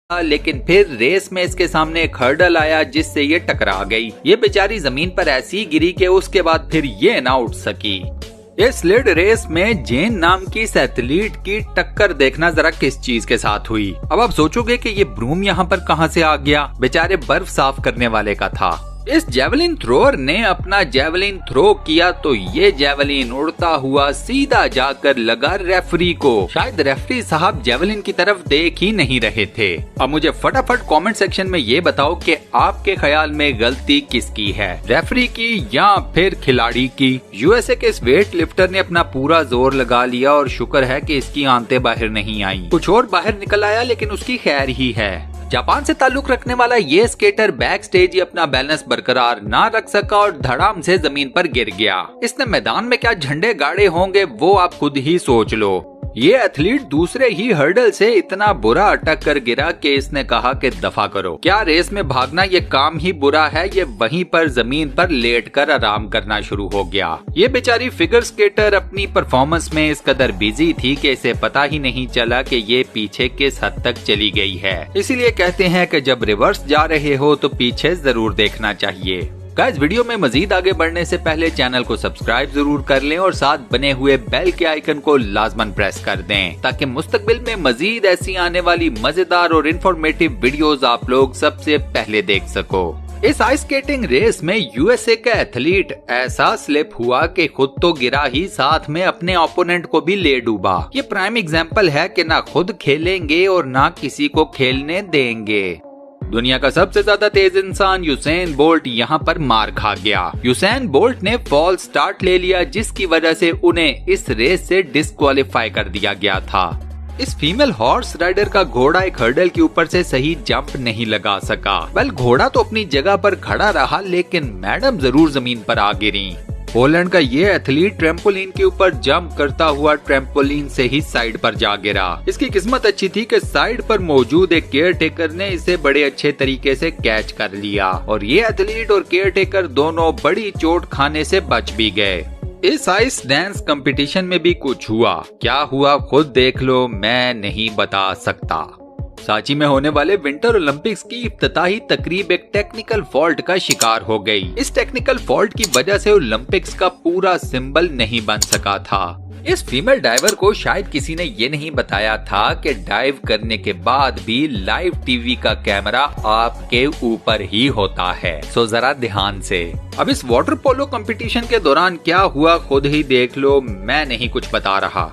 लेकिन फिर रेस में इसके सामने एक हर्डल आया जिससे ये टकरा गई। ये बेचारी जमीन पर ऐसी गिरी कि उसके बाद फिर ये ना उठ सकी। इस स्लिड रेस में जेन नाम की इस एथलीट की टक्कर देखना जरा किस चीज के साथ हुई। अब आप सोचोगे कि ये ब्रूम यहाँ पर कहाँ से आ गया, बेचारे बर्फ साफ करने वाले का था। इस जेवलिन थ्रोअर ने अपना जेवलिन थ्रो किया तो ये जेवलिन उड़ता हुआ सीधा जाकर लगा रेफरी को। शायद रेफरी साहब जेवलिन की तरफ देख ही नहीं रहे थे। अब मुझे फटाफट कमेंट सेक्शन में ये बताओ कि आपके ख्याल में गलती किसकी है, रेफरी की या फिर खिलाड़ी की। यूएसए के इस वेट लिफ्टर ने अपना पूरा जोर लगा लिया और शुक्र है कि इसकी आंतें बाहर नहीं आई। कुछ और बाहर निकल आया लेकिन उसकी खैर ही है। जापान से ताल्लुक रखने वाला ये स्केटर बैक स्टेज ही अपना बैलेंस बरकरार ना रख सका और धड़ाम से जमीन पर गिर गया। इसने मैदान में क्या झंडे गाड़े होंगे वो आप खुद ही सोच लो। ये एथलीट दूसरे ही हर्डल से इतना बुरा अटक कर गिरा कि इसने कहा कि दफा करो। क्या रेस में भागना ये काम ही बुरा है, ये वहीं पर जमीन पर लेटकर आराम करना शुरू हो गया। ये बेचारी फिगर स्केटर अपनी परफॉर्मेंस में इस कदर बिजी थी कि इसे पता ही नहीं चला कि ये पीछे किस हद तक चली गई है। इसीलिए कहते हैं कि जब रिवर्स जा रहे हो तो पीछे जरूर देखना चाहिए। गाइस, वीडियो में मजीद आगे बढ़ने से पहले चैनल को सब्सक्राइब जरूर कर लें और साथ बने हुए बेल के आइकन को लाजमन प्रेस कर दें ताकि मुस्तकबिल में मजीद ऐसी आने वाली मजेदार और इंफॉर्मेटिव वीडियोस आप लोग सबसे पहले देख सको। इस आइस स्केटिंग रेस में यूएसए का एथलीट ऐसा स्लिप हुआ कि खुद तो गिरा ही, साथ में अपने ओपोनेंट को भी ले डूबा। ये प्राइम एग्जाम्पल है कि ना खुद खेलेंगे और ना किसी को खेलने देंगे। दुनिया का सबसे ज्यादा तेज इंसान यूसैन बोल्ट यहाँ पर मार खा गया। यूसैन बोल्ट ने फॉल्स स्टार्ट ले लिया जिसकी वजह से उन्हें इस रेस से डिस्क्वालीफाई कर दिया गया था। इस फीमेल हॉर्स राइडर का घोड़ा एक हर्डल के ऊपर से सही जंप नहीं लगा सका। वेल, घोड़ा तो अपनी जगह पर खड़ा रहा लेकिन मैडम जरूर जमीन पर आ गिरी। पोलैंड का ये एथलीट ट्रैम्पोलिन के ऊपर जंप करता हुआ ट्रैम्पोलिन से ही साइड पर जा गिरा। इसकी किस्मत अच्छी थी कि साइड पर मौजूद एक केयर टेकर ने इसे बड़े अच्छे तरीके से कैच कर लिया और ये एथलीट और केयर टेकर दोनों बड़ी चोट खाने से बच भी गए। इस आइस डांस कंपटीशन में भी कुछ हुआ। क्या हुआ खुद देख लो, मैं नहीं बता सकता। सांची में होने वाले विंटर ओलंपिक्स की इफ्तिताही तकरीब एक टेक्निकल फॉल्ट का शिकार हो गई। इस टेक्निकल फॉल्ट की वजह से ओलंपिक्स का पूरा सिंबल नहीं बन सका था। इस फीमेल डाइवर को शायद किसी ने ये नहीं बताया था कि डाइव करने के बाद भी लाइव टीवी का कैमरा आपके ऊपर ही होता है, सो जरा ध्यान से। अब इस वाटर पोलो कंपटीशन के दौरान क्या हुआ खुद ही देख लो, मैं नहीं कुछ बता रहा।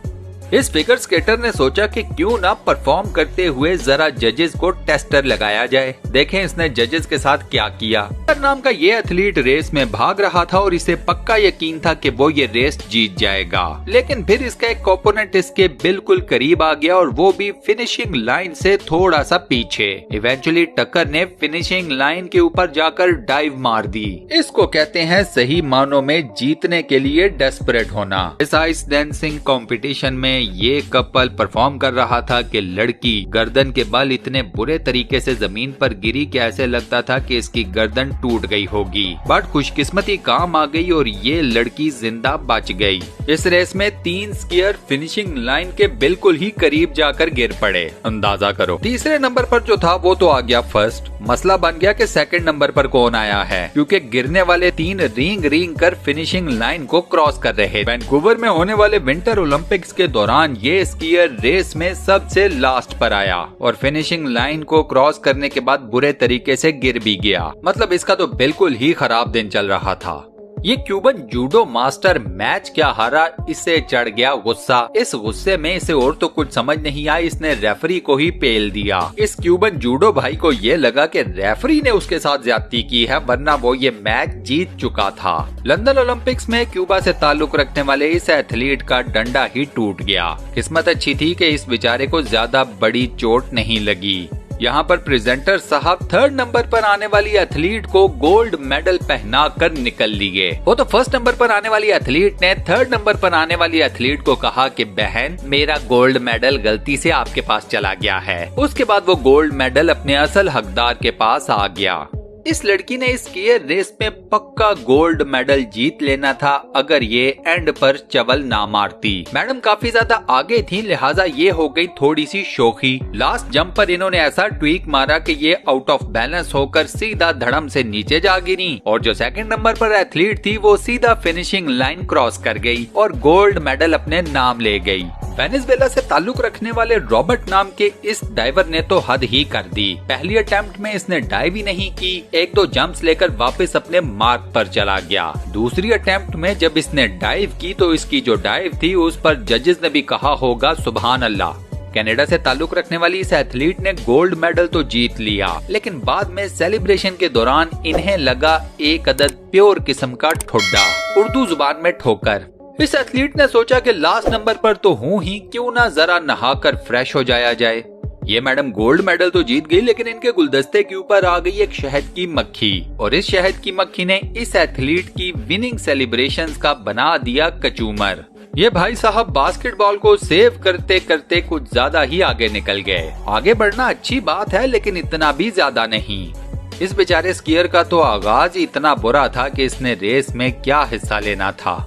इस फिगर स्केटर ने सोचा कि क्यों ना परफॉर्म करते हुए जरा जजेस को टेस्टर लगाया जाए। देखें इसने जजेस के साथ क्या किया। नाम का ये एथलीट रेस में भाग रहा था और इसे पक्का यकीन था कि वो ये रेस जीत जाएगा, लेकिन फिर इसका एक ओपोनेंट इसके बिल्कुल करीब आ गया और वो भी फिनिशिंग लाइन से थोड़ा सा पीछे। इवेंचुअली टक्कर ने फिनिशिंग लाइन के ऊपर जाकर डाइव मार दी। इसको कहते हैं सही मानों में जीतने के लिए डेस्परेट होना। इस आइस डांसिंग कॉम्पिटिशन में ये कपल परफॉर्म कर रहा था कि लड़की गर्दन के बल इतने बुरे तरीके से जमीन पर गिरी कि ऐसे लगता था कि इसकी गर्दन टूट गई होगी, बट खुशकिस्मती काम आ गई और ये लड़की जिंदा बच गई। इस रेस में 3 स्कीयर फिनिशिंग लाइन के बिल्कुल ही करीब जाकर गिर पड़े। अंदाजा करो तीसरे नंबर पर जो था वो तो आ गया फर्स्ट। मसला बन गया कि सेकंड नंबर पर कौन आया है, क्योंकि गिरने वाले 3 रिंग कर फिनिशिंग लाइन को क्रॉस कर रहे। वैंकूवर में होने वाले विंटर ओलंपिक्स के दौरान ये स्कीयर रेस में सबसे लास्ट पर आया और फिनिशिंग लाइन को क्रॉस करने के बाद बुरे तरीके से गिर भी गया। मतलब इसका तो बिल्कुल ही खराब दिन चल रहा था। ये क्यूबन जूडो मास्टर मैच क्या हारा, इससे चढ़ गया गुस्सा। इस गुस्से में इसे और तो कुछ समझ नहीं आया, इसने रेफरी को ही पेल दिया। इस क्यूबन जूडो भाई को ये लगा कि रेफरी ने उसके साथ ज्यादती की है, वरना वो ये मैच जीत चुका था। लंदन ओलंपिक्स में क्यूबा से ताल्लुक रखने वाले इस एथलीट का डंडा ही टूट गया। किस्मत अच्छी थी कि इस बेचारे को ज्यादा बड़ी चोट नहीं लगी। यहाँ पर प्रेजेंटर साहब 3rd नंबर पर आने वाली एथलीट को गोल्ड मेडल पहना कर निकल लिए। वो तो 1st नंबर पर आने वाली एथलीट ने 3rd नंबर पर आने वाली एथलीट को कहा कि बहन, मेरा गोल्ड मेडल गलती से आपके पास चला गया है। उसके बाद वो गोल्ड मेडल अपने असल हकदार के पास आ गया। इस लड़की ने इस गियर रेस में पक्का गोल्ड मेडल जीत लेना था अगर ये एंड पर चवल ना मारती। मैडम काफी ज्यादा आगे थी, लिहाजा ये हो गई थोड़ी सी शोखी। लास्ट जंप पर इन्होंने ऐसा ट्वीक मारा कि ये आउट ऑफ बैलेंस होकर सीधा धड़म से नीचे जा गिरी और जो सेकंड नंबर पर एथलीट थी वो सीधा फिनिशिंग लाइन क्रॉस कर गई और गोल्ड मेडल अपने नाम ले गई। वेनेजुएला से ताल्लुक रखने वाले रॉबर्ट नाम के इस डाइवर ने तो हद ही कर दी। पहली अटेम्प्ट में इसने डाइव ही नहीं की, एक दो जंप्स लेकर वापस अपने मार्क पर चला गया। दूसरी अटेम्प्ट में जब इसने डाइव की तो इसकी जो डाइव थी उस पर जजेस ने भी कहा होगा सुभान अल्लाह। कनाडा से ताल्लुक रखने वाली इस एथलीट ने गोल्ड मेडल तो जीत लिया, लेकिन बाद में सेलिब्रेशन के दौरान इन्हें लगा एक अदद प्योर किस्म का ठुड्डा, उर्दू जुबान में ठोकर। इस एथलीट ने सोचा कि लास्ट नंबर पर तो हूँ ही, क्यों ना जरा नहाकर फ्रेश हो जाया जाए। ये मैडम गोल्ड मेडल तो जीत गई, लेकिन इनके गुलदस्ते के ऊपर आ गई एक शहद की मक्खी और इस शहद की मक्खी ने इस एथलीट की विनिंग सेलिब्रेशंस का बना दिया कचूमर। ये भाई साहब बास्केटबॉल को सेव करते करते कुछ ज्यादा ही आगे निकल गए। आगे बढ़ना अच्छी बात है, लेकिन इतना भी ज्यादा नहीं। इस बेचारे स्कीयर का तो आगाज ही इतना बुरा था कि इसने रेस में क्या हिस्सा लेना था।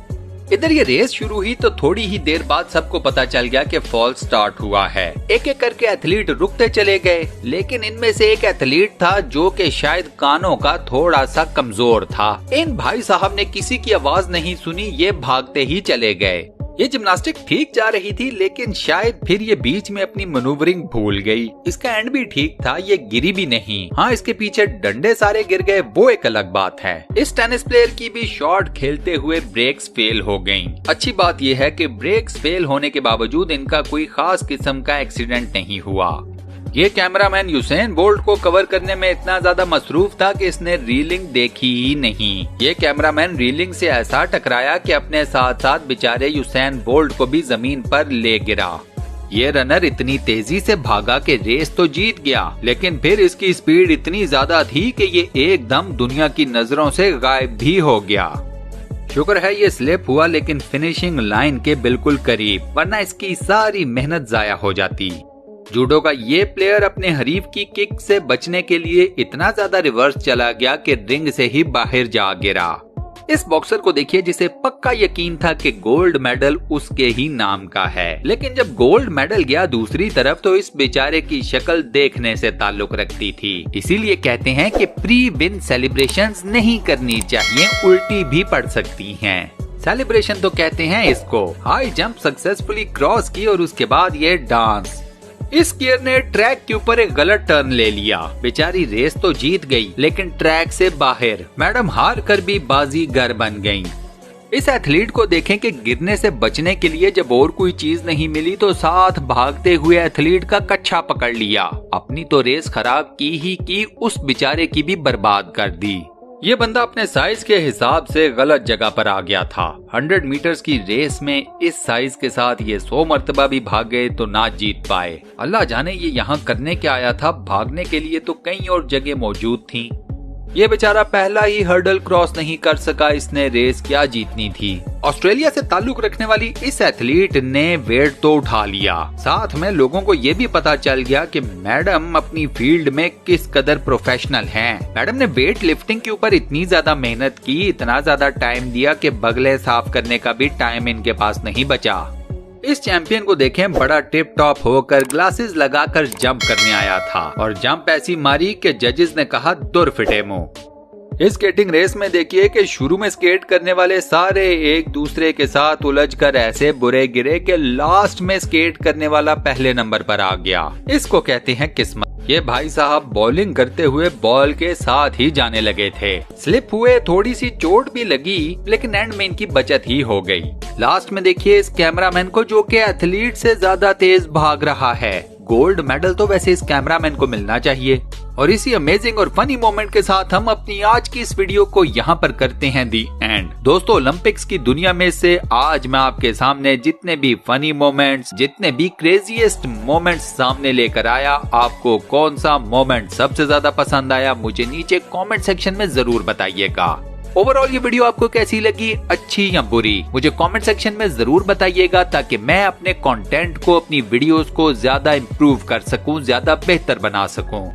इधर ये रेस शुरू हुई तो थोड़ी ही देर बाद सबको पता चल गया कि फॉल स्टार्ट हुआ है। एक एक करके एथलीट रुकते चले गए, लेकिन इनमें से एक एथलीट था जो कि शायद कानों का थोड़ा सा कमजोर था। इन भाई साहब ने किसी की आवाज नहीं सुनी, ये भागते ही चले गए। ये जिम्नास्टिक ठीक जा रही थी, लेकिन शायद फिर ये बीच में अपनी मैनूवरिंग भूल गई। इसका एंड भी ठीक था, ये गिरी भी नहीं। हाँ, इसके पीछे डंडे सारे गिर गए, वो एक अलग बात है। इस टेनिस प्लेयर की भी शॉट खेलते हुए ब्रेक्स फेल हो गईं। अच्छी बात यह है कि ब्रेक्स फेल होने के बावजूद इनका कोई खास किस्म का एक्सीडेंट नहीं हुआ। ये कैमरामैन यूसेन बोल्ट को कवर करने में इतना ज्यादा मसरूफ था कि इसने रीलिंग देखी ही नहीं। ये कैमरामैन रीलिंग से ऐसा टकराया कि अपने साथ साथ बेचारे यूसेन बोल्ट को भी जमीन पर ले गिरा। ये रनर इतनी तेजी से भागा कि रेस तो जीत गया, लेकिन फिर इसकी स्पीड इतनी ज्यादा थी कि ये एकदम दुनिया की नजरों से गायब भी हो गया। शुक्र है ये स्लिप हुआ, लेकिन फिनिशिंग लाइन के बिल्कुल करीब, वरना इसकी सारी मेहनत जाया हो जाती। जूडो का ये प्लेयर अपने हरीफ की किक से बचने के लिए इतना ज्यादा रिवर्स चला गया कि रिंग से ही बाहर जा गिरा। इस बॉक्सर को देखिए जिसे पक्का यकीन था कि गोल्ड मेडल उसके ही नाम का है, लेकिन जब गोल्ड मेडल गया दूसरी तरफ तो इस बेचारे की शक्ल देखने से ताल्लुक रखती थी। इसीलिए कहते हैं कि प्री विन सेलिब्रेशंस नहीं करनी चाहिए, उल्टी भी पड़ सकती हैं। सेलिब्रेशन तो कहते हैं इसको। हाई जंप सक्सेसफुली क्रॉस की और उसके बाद ये डांस। इस गियर ने ट्रैक के ऊपर एक गलत टर्न ले लिया। बेचारी रेस तो जीत गई, लेकिन ट्रैक से बाहर। मैडम हार कर भी बाजीगर बन गईं। इस एथलीट को देखें कि गिरने से बचने के लिए जब और कोई चीज नहीं मिली तो साथ भागते हुए एथलीट का कच्छा पकड़ लिया। अपनी तो रेस खराब की ही की, उस बेचारे की भी बर्बाद कर दी। ये बंदा अपने साइज के हिसाब से गलत जगह पर आ गया था। 100 मीटर्स की रेस में इस साइज के साथ ये 100 मर्तबा भी भाग गए तो ना जीत पाए। अल्लाह जाने ये यहाँ करने क्या आया था, भागने के लिए तो कई और जगह मौजूद थी। ये बेचारा पहला ही हर्डल क्रॉस नहीं कर सका, इसने रेस क्या जीतनी थी। ऑस्ट्रेलिया से ताल्लुक रखने वाली इस एथलीट ने वेट तो उठा लिया, साथ में लोगों को ये भी पता चल गया कि मैडम अपनी फील्ड में किस कदर प्रोफेशनल हैं। मैडम ने वेट लिफ्टिंग के ऊपर इतनी ज्यादा मेहनत की, इतना ज्यादा टाइम दिया कि बगले साफ करने का भी टाइम इनके पास नहीं बचा। इस चैंपियन को देखें, बड़ा टिप टॉप होकर ग्लासेस लगाकर जंप करने आया था और जंप ऐसी मारी कि जजेस ने कहा दूर फिटे मुंह। इस स्केटिंग रेस में देखिए कि शुरू में स्केट करने वाले सारे एक दूसरे के साथ उलझकर ऐसे बुरे गिरे कि लास्ट में स्केट करने वाला पहले नंबर पर आ गया। इसको कहते हैं किस्मत। ये भाई साहब बॉलिंग करते हुए बॉल के साथ ही जाने लगे थे। स्लिप हुए, थोड़ी सी चोट भी लगी, लेकिन एंड में इनकी बचत ही हो गई। लास्ट में देखिए इस कैमरामैन को जो कि एथलीट से ज्यादा तेज भाग रहा है। गोल्ड मेडल तो वैसे इस कैमरामैन को मिलना चाहिए। और इसी अमेजिंग और फनी मोमेंट के साथ हम अपनी आज की इस वीडियो को यहाँ पर करते हैं दी एंड। दोस्तों, ओलंपिक्स की दुनिया में से आज मैं आपके सामने जितने भी फनी मोमेंट्स, जितने भी क्रेजीएस्ट मोमेंट्स सामने लेकर आया, आपको कौन सा मोमेंट सबसे ज्यादा पसंद आया मुझे नीचे कमेंट सेक्शन में जरूर बताइएगा। ओवरऑल ये वीडियो आपको कैसी लगी, अच्छी या बुरी, मुझे कमेंट सेक्शन में जरूर बताइएगा ताकि मैं अपने कंटेंट को, अपनी वीडियोस को ज्यादा इम्प्रूव कर सकूं, ज्यादा बेहतर बना सकूं।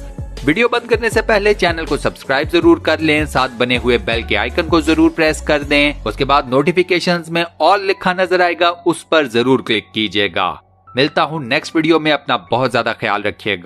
वीडियो बंद करने से पहले चैनल को सब्सक्राइब जरूर कर लें, साथ बने हुए बेल के आइकन को जरूर प्रेस कर दें। उसके बाद नोटिफिकेशंस में ऑल लिखा नजर आएगा, उस पर जरूर क्लिक कीजिएगा। मिलता हूँ नेक्स्ट वीडियो में, अपना बहुत ज्यादा ख्याल रखिएगा।